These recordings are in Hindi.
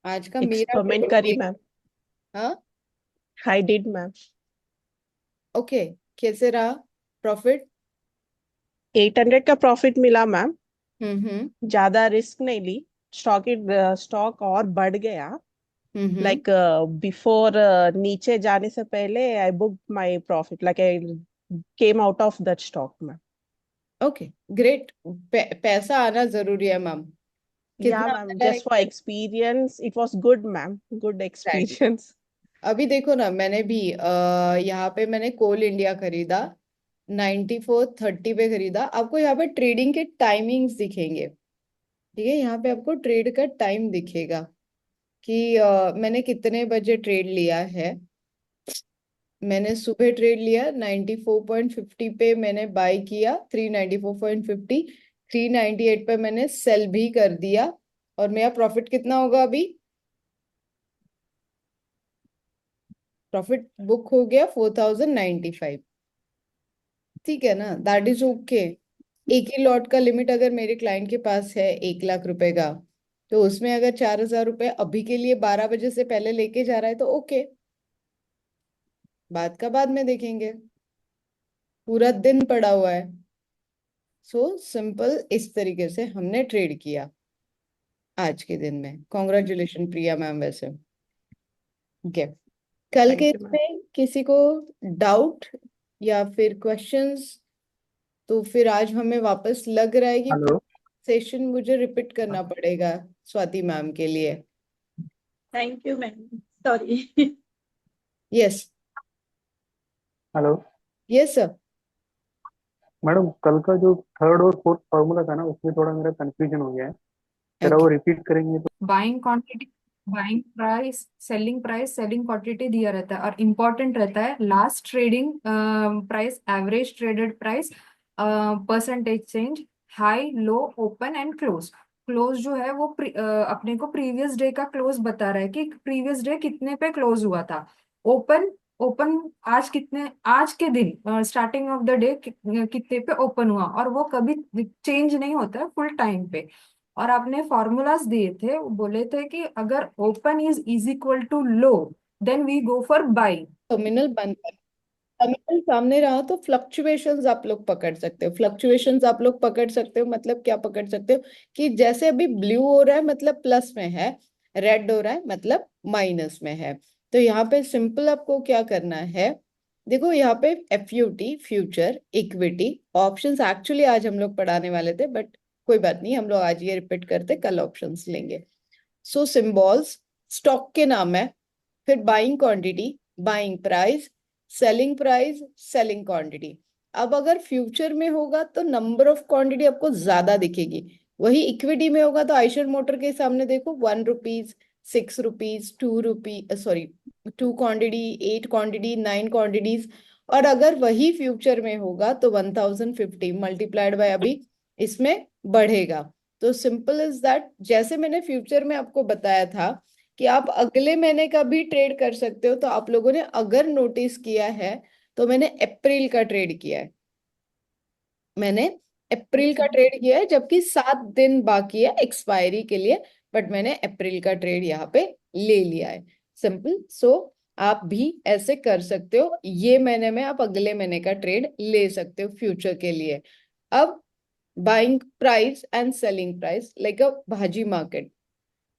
आज का मेरा एक्सपेरिमेंट ट्रेड करी देख। मैम। हाँ। I did ma'am. ओके। कैसे रहा प्रॉफिट? 800 का प्रॉफिट मिला मैम। हम्म। ज्यादा रिस्क नहीं ली। स्टॉक और बढ़ गया। हम्म। लाइक बिफोर नीचे जाने से पहले I book my profit, like I came out of that stock ma'am. Okay. Great. पैसा आना जरूरी है मैम। या कितना मैम, आया है? Just for experience it was good ma'am, good Exactly. Experience. अभी देखो ना, मैंने भी यहाँ पे मैंने कोल इंडिया खरीदा। 9430 पे खरीदा। आपको यहाँ पे ट्रेडिंग के टाइमिंग्स दिखेंगे। ठीक है, यहाँ पे आपको ट्रेड का टाइम दिखेगा कि मैंने कितने बजे ट्रेड लिया है। मैंने सुबह ट्रेड लिया 94.50 पे, मैंने बाय किया 394.50। 398 पे मैंने सेल भी कर दिया। और मेरा प्रॉफिट कितना होगा अभी? प्रॉफिट बुक हो गया 4095। ठीक है ना, दैट इज ओके। एक ही लॉट का लिमिट अगर मेरे क्लाइंट के पास है 1 लाख रुपए का, तो उसमें अगर 4000 रुपए अभी के लिए 12 बजे से पहले लेके जा रहा है तो ओके। बाद का बाद में देखेंगे। पूरा दिन पड़ा हुआ है। सो सिंपल, इस तरीके से हमने ट्रेड किया आज के दिन में। कॉन्ग्रेचुलेशन प्रिया मैम वैसे। ओके। कल के थैंक यू मैम। इसमें किसी को डाउट या फिर क्वेश्चंस? तो फिर आज हमें वापस लग रहा है कि हेलो। सेशन मुझे रिपीट करना पड़ेगा स्वाति मैम के लिए। Thank you ma'am. Sorry. Yes. Hello yes sir. Madam, कल का जो थर्ड और फोर्थ फार्मूला था ना, उसमें थोड़ा मेरा कंफ्यूजन हो गया है। जरा ओके। वो रिपीट करेंगे तो। Buying quantity, buying price, selling quantity दिया रहता है और इम्पोर्टेंट रहता है last trading price, average traded price, percentage change, high low open and close. Close जो है वो अपने को प्रीवियस डे का क्लोज बता रहा है कि प्रीवियस डे कितने पे क्लोज हुआ था। ओपन, ओपन आज कितने, आज के दिन स्टार्टिंग ऑफ द डे कितने पे ओपन हुआ, और वो कभी चेंज नहीं होता है फुल टाइम पे। और आपने फॉर्मूलाज दिए थे, वो बोले थे कि अगर open is equal to low then we go for buy. Terminal बंद कर। टर्मिनल सामने रहा तो फ्लक्चुएशंस आप लोग पकड़ सकते हो। फ्लक्चुएशंस आप लोग पकड़ सकते हो मतलब क्या पकड़ सकते हो? कि जैसे अभी ब्लू हो रहा है मतलब प्लस में है, रेड हो रहा है मतलब माइनस में है। तो यहाँ पे सिंपल आपको क्या करना है? देखो यहाँ पे FUT, future, equity, options actually आज हम लोग पढ़ाने वाले थे, बट कोई बात नहीं, हम लोग आज ये रिपीट करते, कल ऑप्शंस लेंगे। सो सिंबल्स स्टॉक के नाम है। फिर buying quantity, buying price, selling price, selling quantity. अब अगर फ्यूचर में होगा तो नंबर ऑफ क्वांटिटी आपको ज्यादा दिखेगी। वही इक्विटी में होगा तो आइशर मोटर के सामने देखो, 1 रुपीज, 6 रुपीज, 2 रुपी, सॉरी, 2 क्वांटिटी, 8 क्वांटिटी, 9 क्वांटिटीज। और अगर वही फ्यूचर में होगा तो 1050 मल्टीप्लाइड बाय अभी इसमें बढ़ेगा। तो सिंपल इज दैट, जैसे मैंने फ्यूचर में आपको बताया था कि आप अगले महीने का भी ट्रेड कर सकते हो। तो आप लोगों ने अगर नोटिस किया है तो मैंने अप्रैल का ट्रेड किया है। मैंने अप्रैल का ट्रेड किया है जबकि 7 दिन बाकी है एक्सपायरी के लिए। बट मैंने अप्रैल का ट्रेड यहाँ पे ले लिया है। सिंपल। सो आप भी ऐसे कर सकते हो, ये महीने में आप अगले महीने का ट्रेड ले सकते हो फ्यूचर के लिए। अब buying price and selling price like अ भाजी मार्केट,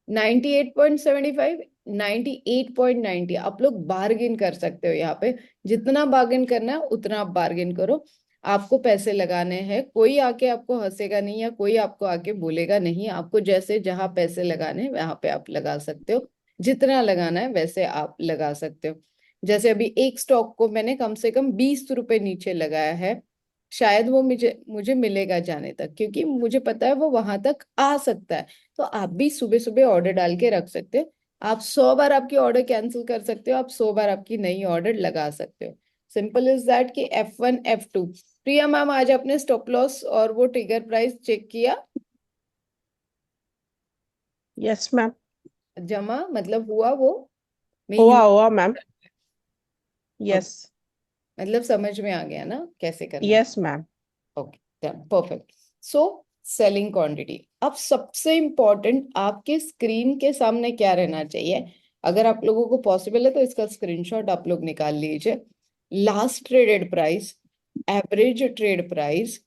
98.75, 98.90 आप लोग बार्गेन कर सकते हो यहाँ पे। जितना बार्गेन करना है उतना आप बार्गेन करो। आपको पैसे लगाने हैं, कोई आके आपको हंसेगा नहीं या कोई आपको आके बोलेगा नहीं। आपको जैसे जहां पैसे लगाने हैं वहां पे आप लगा सकते हो। जितना लगाना है वैसे आप लगा सकते हो। जैसे अभी एक स्टॉक को मैंने कम से कम 20 रुपए नीचे लगाया है। शायद वो मुझे मुझे मिलेगा जाने तक, क्योंकि मुझे पता है वो वहां तक आ सकता है। तो आप भी सुबह सुबह ऑर्डर डाल के रख सकते हो। आप 100 बार आपकी ऑर्डर कैंसिल कर सकते हो, आप 100 बार आपकी नई ऑर्डर लगा सकते हो। सिंपल इज दैट कि F1 F2। प्रिया मैम, आज आपने स्टॉप लॉस और वो ट्रिगर प्राइस चेक किया? Yes ma'am. जमा मतलब हुआ वो? मैं हुआ यूज। हुआ मैम। ओके। यस। मतलब समझ में आ गया ना कैसे करना है? Yes ma'am. Okay, perfect. So selling quantity, अब सबसे इम्पोर्टेंट, आपके स्क्रीन के सामने क्या रहना चाहिए, अगर आप लोगों को पॉसिबल है तो इसका स्क्रीनशॉट आप लोग निकाल लीजिए। Last traded price, average trade price,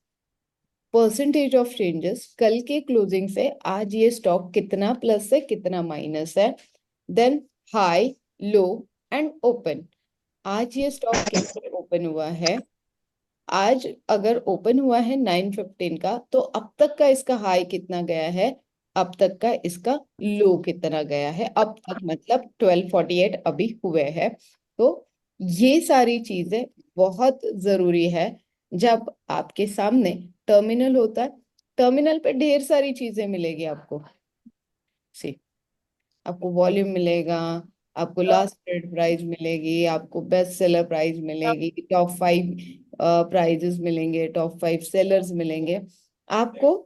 percentage of changes, कल के क्लोजिंग से आज ये स्टॉक कितना प्लस है कितना माइनस है, then high, low and open. आज ये स्टॉक कैसे ओपन हुआ है, आज अगर ओपन हुआ है 9:15 का, तो अब तक का इसका हाई कितना गया है, अब तक का इसका लो कितना गया है, अब तक मतलब 12:48 अभी हुए हैं। तो ये सारी चीजें बहुत जरूरी है। जब आपके सामने टर्मिनल होता है, टर्मिनल पे ढेर सारी चीजें मिलेगी आपको। सी, आपको वॉल्यूम मिलेगा, आपको लास्ट ट्रेड प्राइस मिलेगी, आपको बेस्ट सेलर प्राइस मिलेगी, टॉप 5 प्राइजेस मिलेंगे, टॉप 5 सेलर्स मिलेंगे आपको।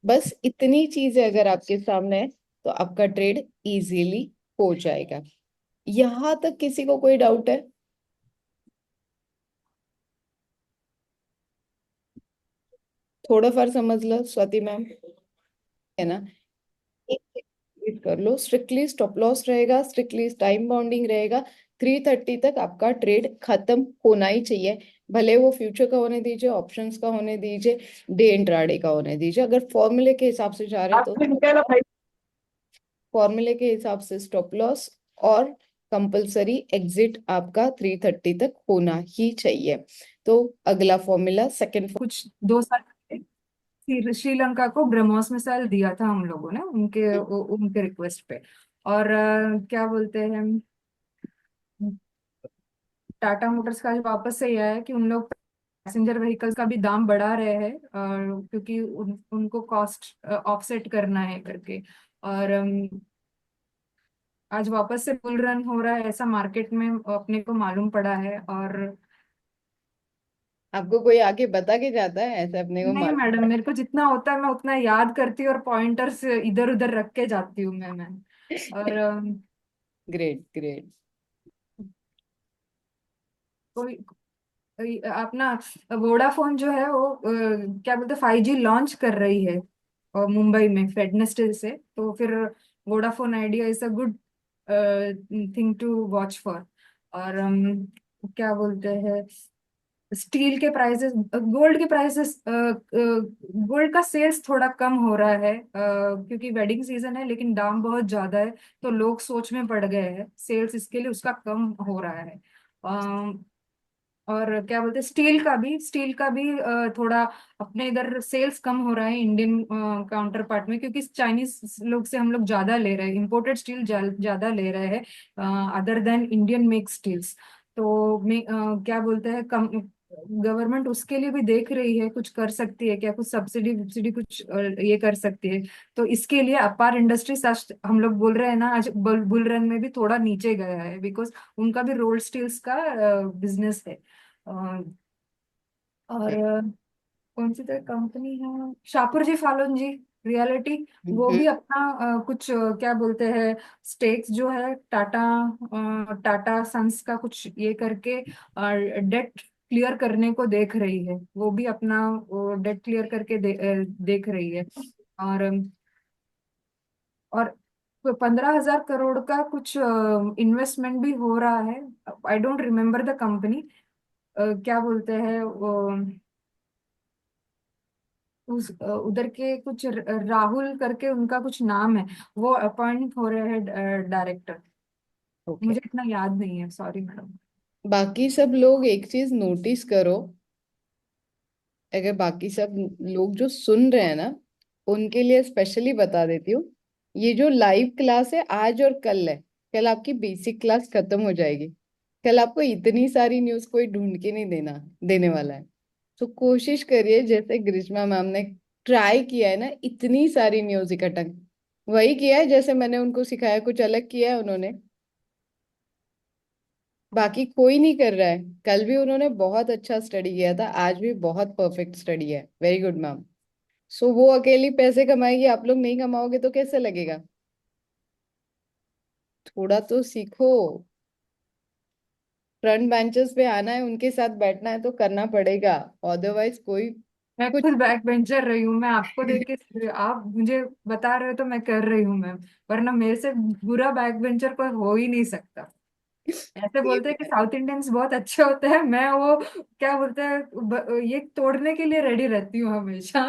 बस इतनी चीजें अगर आपके सामने है तो आपका ट्रेड इजीली हो जाएगा। यहां तक किसी को कोई डाउट है? थोड़ा फार समझ लो स्वाति मैम, है ना? एक चीज कर लो, स्ट्रिक्टली स्टॉप लॉस रहेगा, स्ट्रिक्टली टाइम बाउंडिंग रहेगा। 3:30 तक आपका ट्रेड खत्म होना ही चाहिए, भले वो फ्यूचर का होने दीजिए, ऑप्शंस का होने दीजिए, डे इंट्राडे का होने दीजिए। अगर फॉर्मूले के हिसाब से जा रहे हैं तो फॉर्मूले के हिसाब से स्टॉप लॉस और कंपलसरी एग्जिट आपका 3:30 तक होना ही चाहिए। तो अगला फॉर्मूला सेकंड। कुछ 2 साल पहले श्रीलंका को ब्रह्मोस मिसाइल दिया था हम लोगों ने, उनके रिक्वेस्ट पे। और क्या बोलते हैं, टाटा मोटर्स का वापस से यह है कि उन लोग पैसेंजर व्हीकल्स का भी दाम बढ़ा रहे हैं, क्योंकि उनको कॉस्ट ऑफसेट करना है करके। और आज वापस से बुल रन हो रहा है ऐसा मार्केट में अपने को मालूम पड़ा है। और आपको कोई आके बता के जाता है ऐसे अपने को नहीं मैडम, मेरे को जितना होता है मैं उतना याद करती हूँ और पॉइंटर्स इधर उधर रख के जाती हूँ मैं। और ग्रेट ग्रेट। कोई अपना वोडाफोन जो है वो क्या बोलते 5G लॉन्च कर रही है मुंबई में वेडनेसडे से। तो फिर Vodafone Idea is a good thing to watch for. और क्या बोलते हैं, स्टील के प्राइसेस, गोल्ड के प्राइसेस, गोल्ड का सेल्स थोड़ा कम हो रहा है क्योंकि वेडिंग सीजन है, लेकिन दाम बहुत ज्यादा है तो लोग सोच में पड़ गए हैं, सेल्स इसके लिए उसका कम हो रहा है। और क्या बोलते हैं, स्टील का भी थोड़ा अपने इधर सेल्स कम हो रहा है इंडियन काउंटर पार्ट में, क्योंकि चाइनीज लोग से हम लोग ज्यादा ले रहे हैं, इंपोर्टेड स्टील ज्यादा ले रहे हैं other than Indian make steels. तो क्या बोलते हैं, कम गवर्नमेंट उसके लिए भी देख रही है, कुछ कर सकती है क्या, कुछ सब्सिडी वब्सिडी कुछ ये कर सकती है। तो इसके लिए अपार इंडस्ट्रीज आज हम लोग बोल रहे हैं ना, आज बुल रन में भी थोड़ा नीचे गया है, बिकॉज उनका भी रोल्ड स्टील्स का बिजनेस है। अ, और कौन सी तो कंपनी है, शाहपुर जी फालुन जी रियलिटी, वो हम्म। भी अपना कुछ क्या बोलते हैं, स्टेक्स जो है टाटा टाटा सन्स का कुछ ये करके डेट क्लियर करने को देख रही है, वो भी अपना डेट क्लियर करके देख रही है। और और 15,000 करोड़ का कुछ इन्वेस्टमेंट भी हो रहा है। I don't remember the company, क्या बोलते हैं उधर के कुछ राहुल करके उनका कुछ नाम है, वो अपॉइंट हो रहे हैं डायरेक्टर। ओके। मुझे इतना याद नहीं है, सॉरी मैडम। बाकी सब लोग एक चीज नोटिस करो, अगर बाकी सब लोग जो सुन रहे हैं ना, उनके लिए स्पेशली बता देती हूँ, ये जो लाइव क्लास है आज और कल है, कल आपकी बेसिक क्लास खत्म हो जाएगी। कल आपको इतनी सारी न्यूज कोई ढूंढ के नहीं देने वाला है। तो कोशिश करिए, जैसे ग्रिश्मा मैम ने ट्राई किया है ना, इतनी सारी न्यूज इकट्ठा, वही किया है जैसे मैंने उनको सिखाया, कुछ अलग किया है उन्होंने, बाकी कोई नहीं कर रहा है। कल भी उन्होंने बहुत अच्छा स्टडी किया था, आज भी बहुत परफेक्ट स्टडी है, वेरी गुड मैम। सो वो अकेली पैसे कमाएगी, आप लोग नहीं कमाओगे तो कैसे लगेगा? थोड़ा तो सीखो, फ्रंट बेंचेस पे आना है, उनके साथ बैठना है तो करना पड़ेगा, अदरवाइज कोई मैं कुछ खुद बैक बेंचर रही हूँ, मैं आपको देख के आप मुझे बता रहे हो तो मैं कर रही हूँ मैम, वरना मेरे से बुरा बैक बेंचर कोई हो ही नहीं सकता। ऐसे ये बोलते भी हैं कि है। साउथ इंडियंस बहुत अच्छे होते हैं, मैं वो क्या बोलते हैं ये तोड़ने के लिए रेडी रहती हूँ हमेशा।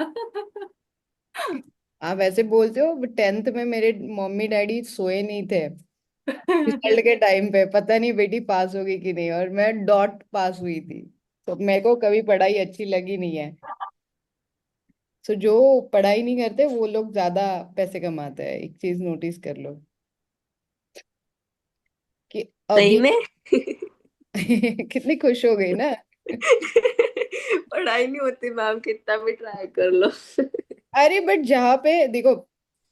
आप ऐसे बोलते हो, 10th में मेरे मम्मी डैडी सोए नहीं थे रिजल्ट के टाइम पे, पता नहीं बेटी पास होगी कि नहीं, और मैं डॉट पास हुई थी। तो मेरे को कभी पढ़ाई अच्छी लगी नहीं है। सो जो पढ़ाई नहीं करते वो लोग ज्यादा पैसे कमाते हैं, एक चीज नोटिस कर लो कि सही अभी में। कितनी खुश हो गई ना। पढ़ाई नहीं होती मैम, कितना भी ट्राई कर लो। अरे बट जहाँ पे देखो,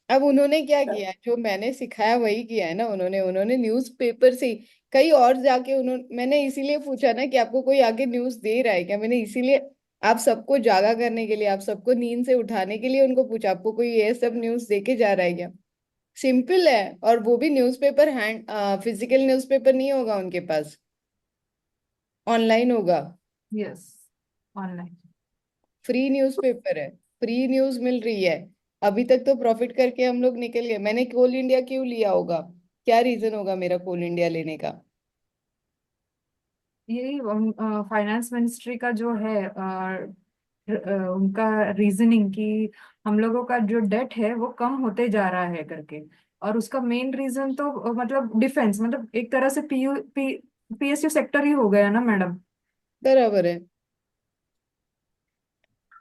अब उन्होंने क्या किया है, जो मैंने सिखाया वही किया है ना उन्होंने। उन्होंने न्यूज़पेपर से ही कहीं और जाके उन्होंने, मैंने इसीलिए पूछा ना कि आपको कोई आगे न्यूज़ दे रहा है क्या, मैंने इसीलिए आप सबको जागा करने के लिए, आप सबको नींद से उठाने के लिए उनको पूछा, आपको कोई ये सब न्यूज़ दे के जा रहा है क्या। सिंपल है। और वो भी न्यूज़पेपर, हैंड फिजिकल न्यूज़पेपर नहीं होगा उनके पास, ऑनलाइन होगा। Yes, online. फ्री न्यूज़पेपर है, फ्री न्यूज़ मिल रही है। अभी तक तो प्रॉफिट करके हम लोग निकल गए। मैंने कोल इंडिया क्यों लिया होगा, क्या रीजन होगा मेरा कोल इंडिया लेने का। यही फाइनेंस मिनिस्ट्री का जो है उनका रीजनिंग कि हम लोगों का जो डेट है वो कम होते जा रहा है करके। और उसका मेन रीजन तो मतलब डिफेंस, मतलब एक तरह से पीएसयू सेक्टर ही हो गया ना मैडम। बराबर है।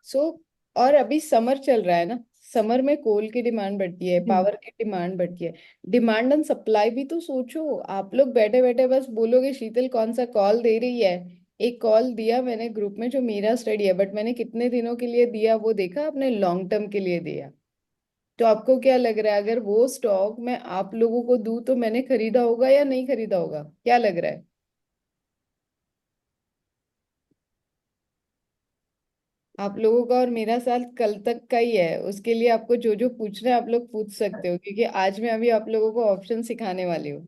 सो और अभी समर चल रहा है ना, समर में कोल की डिमांड बढ़ती है, हम्म। पावर की डिमांड बढ़ती है। डिमांड एंड सप्लाई भी तो सोचो। आप लोग बैठे बैठे बस बोलोगे शीतल कौन सा कॉल दे रही है। एक कॉल दिया मैंने ग्रुप में, जो मेरा स्टडी है, बट मैंने कितने दिनों के लिए दिया वो देखा आपने, लॉन्ग टर्म के लिए दिया। तो आपको क्या लग रहा है, अगर वो स्टॉक मैं आप लोगों को दूं तो मैंने खरीदा होगा या नहीं खरीदा होगा, क्या लग रहा है। आप लोगों का और मेरा साथ कल तक का ही है, उसके लिए आपको जो जो पूछना है आप लोग पूछ सकते हो, क्योंकि आज मैं अभी आप लोगों को ऑप्शन सिखाने वाली हूँ।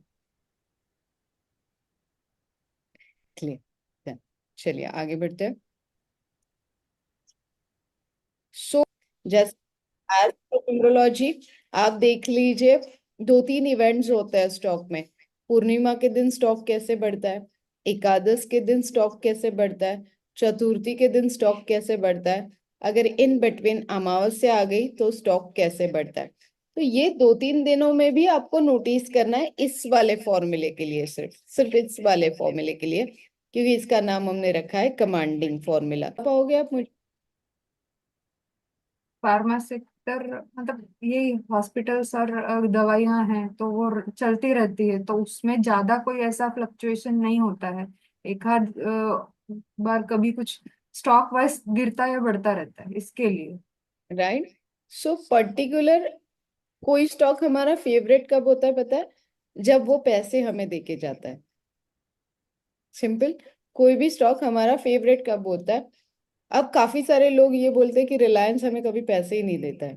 क्लियर। चलिए आगे बढ़ते हैं। सो जैसे एज न्यूमरोलॉजी, आप देख लीजिए, 2-3 इवेंट्स होते हैं स्टॉक में। पूर्णिमा के दिन स्टॉक कैसे बढ़ता है, एकादश के दिन स्टॉक कैसे बढ़ता है, चतुर्थी के दिन स्टॉक कैसे बढ़ता है, अगर इन बिटवीन अमावस्या आ गई तो स्टॉक कैसे बढ़ता है। तो ये 2-3 दिनों में भी आपको नोटिस करना है, इस वाले फॉर्मूले के लिए, सिर्फ सिर्फ इस वाले फॉर्मूले के लिए, क्योंकि इसका नाम हमने रखा है कमांडिंग फॉर्मूला। पाओगे आप मुझे। फार्मा सेक्टर मतलब यही हॉस्पिटल्स और दवाइयां हैं तो वो चलती रहती है, तो उसमें ज्यादा कोई ऐसा फ्लक्चुएशन नहीं होता है। एक आध बार कभी कुछ स्टॉक वाइज गिरता या बढ़ता रहता है इसके लिए। राइट। सो पर्टिकुलर कोई स्टॉक हमारा फेवरेट कब होता है पता है, जब वो पैसे हमें देके जाता है। सिंपल। कोई भी स्टॉक हमारा फेवरेट कब होता है। अब काफी सारे लोग ये बोलते हैं कि रिलायंस हमें कभी पैसे ही नहीं देता है,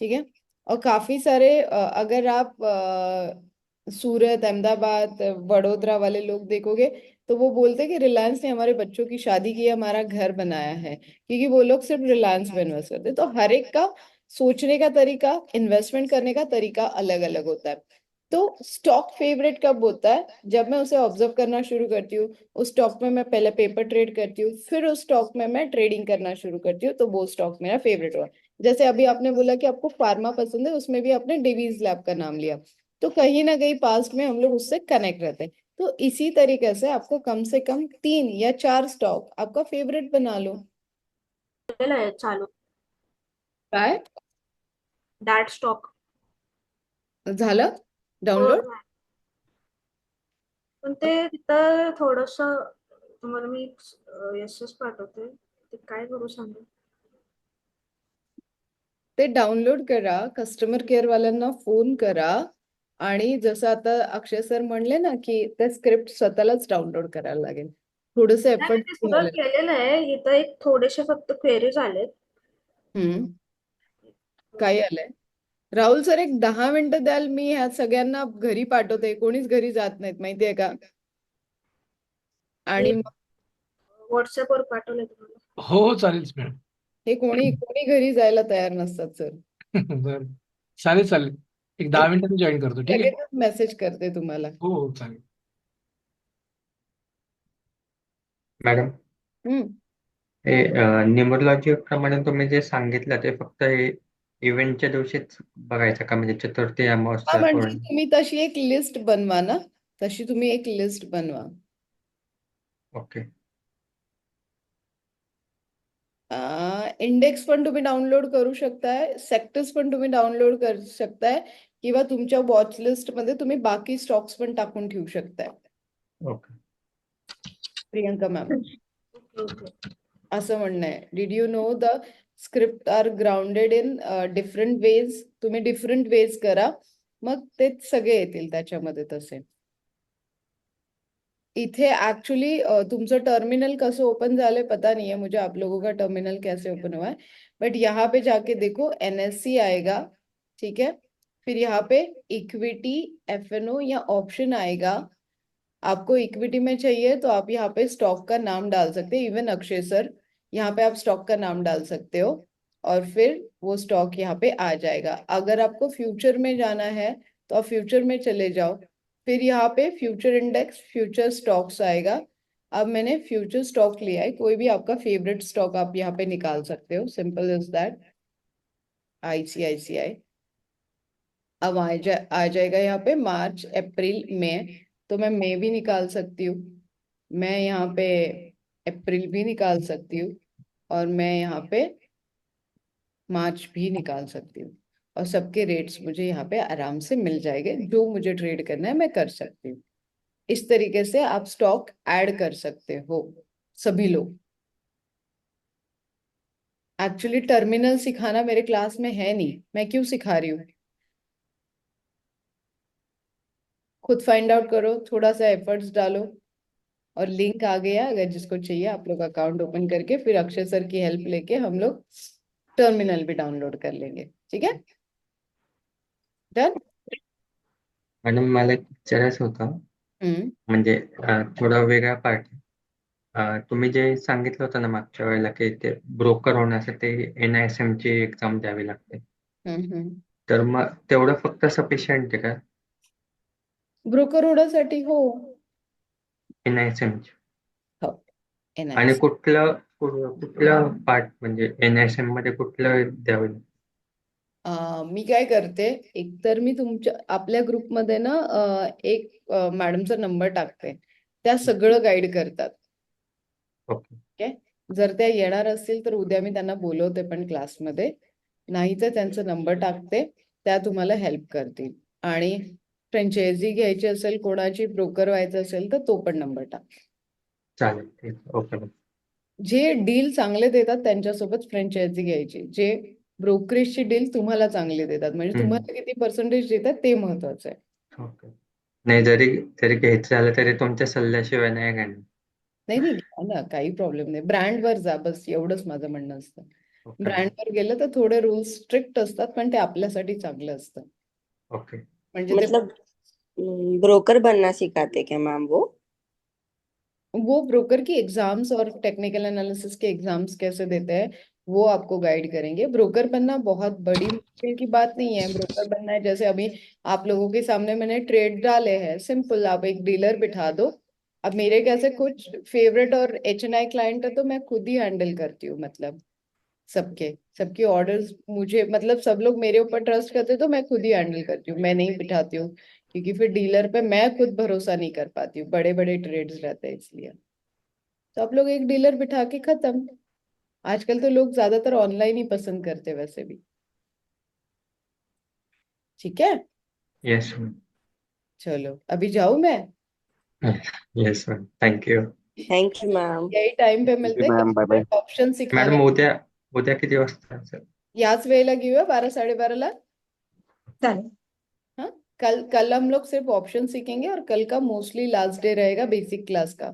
ठीक है। और काफी सारे अगर आप सूरत, अहमदाबाद, वडोदरा वाले लोग देखोगे, तो वो बोलते हैं कि रिलायंस ने हमारे बच्चों की शादी की, हमारा घर बनाया है, क्योंकि वो लोग सिर्फ रिलायंस में इन्वेस्ट करते हैं। तो हर एक का सोचने का तरीका, इन्वेस्टमेंट करने का तरीका अलग अलग होता है। तो स्टॉक फेवरेट कब होता है, जब मैं उसे ऑब्जर्व करना शुरू करती हूँ, उस स्टॉक में मैं पहले पेपर ट्रेड करती हूँ, फिर उस स्टॉक में मैं ट्रेडिंग करना शुरू करती हूँ, तो वो स्टॉक मेरा फेवरेट हुआ। जैसे अभी आपने बोला कि आपको फार्मा पसंद है, उसमें भी आपने डिवीज लैब का नाम लिया, तो कहीं ना कहीं पास्ट में हम लोग उससे कनेक्ट रहते हैं। तो इसी तरीके से आपको कम से कम 3 या 4 स्टॉक आपका फेवरेट बना लो। केलेलं आहे चालू काय डॅट स्टॉक. झालं हो डाउनलोड। नाही. पण ते तिथं थोडंसं तुम्हाला मी एसएस पाठवते. ते काय करू सांगा. ते डाउनलोड करा, कस्टमर केअर वाल्यांना फोन करा, आणि जसं आता अक्षय सर म्हणले ना की ते स्क्रिप्ट स्वतःलाच डाउनलोड करायला लागेल, थोडस नाही मी एफर्ट ते सगळं घालायला. केलेलं आहे. इथं एक थोडेसे फक्त क्वेरीज आलेत. हम्म. काय आलंय राहुल सर, एक 10 मिनिटं द्याल, मी ह्या सगळ्यांना घरी पाठवते, कोणीच घरी जात नाहीत माहितीये का. मी आणि व्हॉट्सअपवर पाठवले तुम्हाला. हो हो चालेल मॅडम. हे कोणी कोणी घरी जायला तयार नसतात सर. बरं चालेल चालेल. एक 10 मिनिटांनी जॉईन करतो, ठीक आहे? लगेच मेसेज करते तुम्हाला. हो हो चालेल. मॅडम हम्म. हे न्युमरोलॉजी प्रमाणे तुम्ही जे सांगितलं ते फक्त हे इव्हेंटच्या दिवशीच बघायचं का, म्हणजे चतुर्थी हा अमावस्या म्हणजे पौर्णिमा? तुम्ही तशी एक लिस्ट बनवा ना, तशी तुम्ही एक लिस्ट बनवा. ओके. इंडेक्स पण तुम्ही डाउनलोड करू शकताय, सेक्टर्स पण तुम्ही डाउनलोड करू शकताय, किंवा तुमच्या वॉच लिस्ट मध्ये तुम्ही बाकी स्टॉक्स पण टाकून ठेवू शकताय. Okay. Priyanka ma'am okay okay. असं म्हणणं आहे. Did you know the script are grounded in different ways. तुम्ही डिफरंट वेज करा, मग ते सगळे येतील त्याच्यामध्ये तसे. इथे एक्चुअली तुमचं टर्मिनल कसं ओपन झालंय पता नहीं है मुझे, आप लोगों का टर्मिनल कैसे ओपन हुआ है, बट यहाँ पे जाके देखो NSE आएगा, ठीक है? फिर यहाँ पे इक्विटी, FNO या ऑप्शन आएगा. आपको इक्विटी में चाहिए तो आप यहाँ पे स्टॉक का नाम डाल सकते हैं. इवन अक्षय सर, यहाँ पे आप स्टॉक का नाम डाल सकते हो और फिर वो स्टॉक यहाँ पे आ जाएगा. अगर आपको फ्यूचर में जाना है तो आप फ्यूचर में चले जाओ. फिर यहाँ पे फ्यूचर इंडेक्स, फ्यूचर स्टॉक्स आएगा. अब मैंने फ्यूचर स्टॉक लिया है, कोई भी आपका फेवरेट स्टॉक आप यहाँ पे निकाल सकते हो. Simple is that. ICICI. अब आ जाएगा यहाँ पे मार्च, अप्रैल, मई. तो मैं मई भी निकाल सकती हूँ, मैं यहाँ पे अप्रैल भी निकाल सकती हूँ, और मैं यहाँ पे मार्च भी निकाल सकती हूँ. और सबके रेट्स मुझे यहाँ पे आराम से मिल जाएंगे. जो मुझे ट्रेड करना है मैं कर सकती हूँ. इस तरीके से आप स्टॉक ऐड कर सकते हो सभी लोग. एक्चुअली टर्मिनल सिखाना मेरे क्लास में है नहीं, मैं क्यों सिखा रही हूँ? खुद फाइंड आउट करो, थोड़ा सा एफर्ट्स डालो, और लिंक आ गया. अगर जिसको चाहिए आप लोग अकाउंट ओपन करके फिर अक्षय सर की हेल्प लेके हम लोग टर्मिनल भी डाउनलोड कर लेंगे. ठीक है, डन. मॅडम मला एक विचारायचं होतं, म्हणजे थोडा वेगळा पार्ट. तुम्ही जे सांगितलं होतं ना मागच्या वेळेला की ते ब्रोकर होण्यासाठी NISM ची एक्झाम द्यावी लागते, तर मग तेवढं फक्त सफिशियंट आहे का ब्रोकर होण्यासाठी हो. NISM ची? हो, आणि NISM. कुठलं पार्ट, म्हणजे NISM मध्ये कुठलं द्यावं लागतं? मी काय करते, एकतर मी तुमच्या आपल्या ग्रुपमध्ये ना एक मॅडमचा नंबर टाकते, त्या सगळं गाईड करतात. ओके. जर त्या येणार असतील तर उद्या मी त्यांना बोलवते पण क्लासमध्ये, नाही तर त्यांचा नंबर टाकते, त्या तुम्हाला हेल्प करतील. आणि फ्रँचायझी घ्यायची असेल कोणाची, ब्रोकर व्हायचं असेल तर तो पण नंबर टाक. चालेल, ठीक. ओके. जे डील चांगले देतात त्यांच्यासोबत फ्रँचायझी घ्यायची, जे ब्रोकरेजची डील तुम्हाला चांगले देतात, म्हणजे तुम्हाला किती पर्सेंटेज देतात ते महत्वाचं आहे. ओके. नाही, जरी घ्यायचं झालं तरी तुमच्या सल्ल्याशिवाय नाही घेणार. नाही नाही, घ्या ना, काही प्रॉब्लेम नाही. ब्रँडवर जा, बस एवढंच माझं म्हणणं असतं. ओके. ब्रँडवर गेलं तर थोडे रूल्स स्ट्रिक्ट असतात, पण ते आपल्यासाठी चांगलं असतं. ओके. म्हणजे ते मतलब ब्रोकर बनना सिखाते क्या मैम वो ब्रोकर की एग्जाम्स और टेक्निकल एनालिसिस के एग्जाम्स कैसे देते हैं वो आपको गाइड करेंगे. ब्रोकर बनना बहुत बड़ी मुश्किल की बात नहीं है. ब्रोकर बनना है, जैसे अभी आप लोगों के सामने मैंने ट्रेड डाले हैं, सिंपल. आप एक डीलर बिठा दो. अब मेरे कैसे कुछ फेवरेट और HNI क्लाइंट है तो मैं खुद ही हैंडल करती हूँ, मतलब सबके ऑर्डर्स मुझे, मतलब सब लोग मेरे ऊपर ट्रस्ट करते हैं तो मैं खुद ही हैंडल करती हूँ, मैं नहीं बिठाती हूँ, क्योंकि फिर डीलर पे मैं खुद भरोसा नहीं कर पाती हूँ, बड़े बड़े ट्रेड्स रहते हैं इसलिए. तो आप लोग एक डीलर बिठा के खत्म. आजकल तो लोग ज्यादातर ऑनलाइन ही पसंद करते हैं वैसे भी. ठीक है, येस मैम. चलो अभी जाऊँ मैं. Yes ma'am, thank you. Thank you ma'am यही टाइम पे मिलते मैम, बाय बाय. ऑप्शन सिखाने. मॅडम उद्या किती वाजता सर? याच वेळेला घेऊया, 12-12:30ला. चालेल. हाँ, कल हम लोग सिर्फ ऑप्शन सीखेंगे, और कल का मोस्टली लास्ट डे रहेगा बेसिक क्लास का.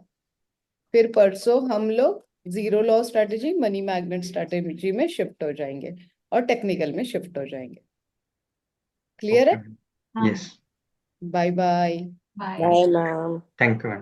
फिर परसों हम लोग zero law strategy, money magnet strategy में शिफ्ट हो जाएंगे, और टेक्निकल में शिफ्ट हो जाएंगे. क्लियर है? Yes. Bye bye. Bye. Bye ma'am. Thank you ma'am.